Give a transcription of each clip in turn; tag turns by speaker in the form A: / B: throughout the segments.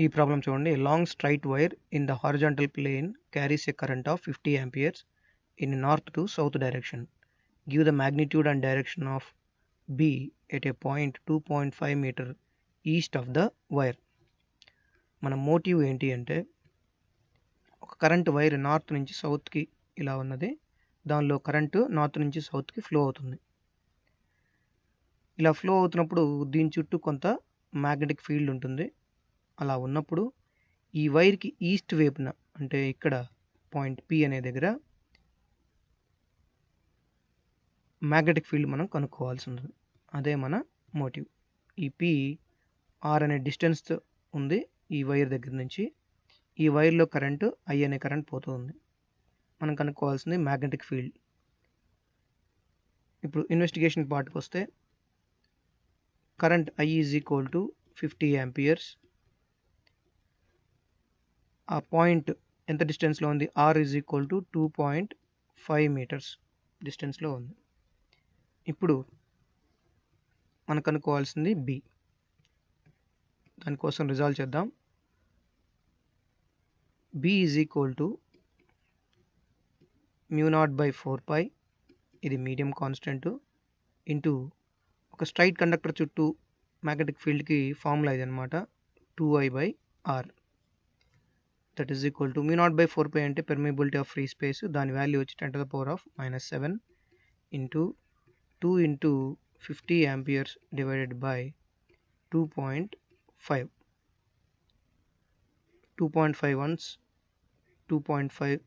A: ఈ ప్రాబ్లం చూడండి. Long straight wire in the horizontal plane carries a current of 50 amperes in north to south direction. Give the magnitude and direction of B at a point 2.5 meter east of the wire. మన motive ఏంటి అంటే, ఒక current wire north నుంచి సౌత్కి ఇలా ఉన్నది, దానిలో current north నుంచి సౌత్కి flow అవుతుంది. ఇలా ఫ్లో అవుతున్నప్పుడు దీని చుట్టూ కొంత మ్యాగ్నెటిక్ ఫీల్డ్ ఉంటుంది. అలా ఉన్నప్పుడు ఈ వైర్కి ఈస్ట్ వైపున, అంటే ఇక్కడ పాయింట్ పి అనే దగ్గర మ్యాగ్నెటిక్ ఫీల్డ్ మనం కనుక్కోవాల్సి ఉంటుంది. అదే మన మోటివ్. ఈ పి ఆర్ అనే డిస్టెన్స్ ఉంది ఈ వైర్ దగ్గర నుంచి. ఈ వైర్లో కరెంటు ఐ అనే కరెంట్ పోతుంది. మనం కనుక్కోవాల్సింది మ్యాగ్నెటిక్ ఫీల్డ్. ఇప్పుడు ఇన్వెస్టిగేషన్ పార్ట్కి వస్తే, current I is equal to 50 amperes. ఆ పాయింట్ ఎంత డిస్టెన్స్లో ఉంది? R is equal to 2.5 meters డిస్టెన్స్లో ఉంది. ఇప్పుడు మనం కనుక్కోవాల్సింది బి. దానికోసం రిజాల్వ్ చేద్దాం. బి ఈజ్ ఈక్వల్ టు μ0/4π, ఇది మీడియం కాన్స్టెంట్, ఇంటూ ఒక స్ట్రైట్ కండక్టర్ చుట్టూ మ్యాగ్నెటిక్ ఫీల్డ్కి ఫార్ములా ఇది అనమాట, 2I/r. That is equal to μ0/4π అంటే పెర్మిబిలిటీ ఆఫ్ ఫ్రీ స్పేస్, దాని వాల్యూ వచ్చి 10⁻⁻⁷ into 2 into 50 amperes divided by 2.5. 2.5 ones, 2.5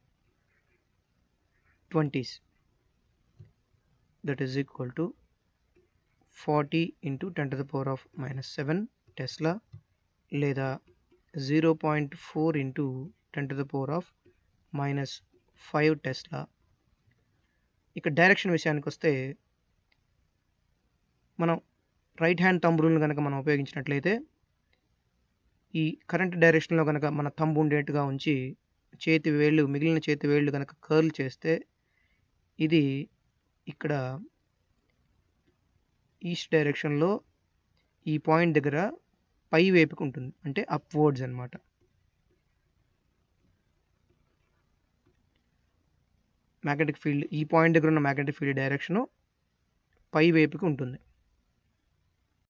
A: 20s. That is equal to 40 into 10⁻⁻⁷ Tesla, లేదా 0.4 into 10⁻⁻5 టెస్లా. ఇక డైరెక్షన్ విషయానికి వస్తే, మనం రైట్ హ్యాండ్ థంబ్ రూల్ని కనుక మనం ఉపయోగించినట్లయితే, ఈ కరెంట్ డైరెక్షన్లో కనుక మన థంబ్ ఉండేట్టుగా ఉంచి మిగిలిన చేతి వేళ్ళు కనుక కర్ల్ చేస్తే, ఇది ఇక్కడ ఈస్ట్ డైరెక్షన్లో ఈ పాయింట్ దగ్గర పై వైపుకి ఉంటుంది, అంటే అప్వర్డ్స్ అనమాట. మ్యాగ్నెటిక్ ఫీల్డ్, ఈ పాయింట్ దగ్గర ఉన్న మ్యాగ్నెటిక్ ఫీల్డ్ డైరెక్షను పై వైపుకి ఉంటుంది.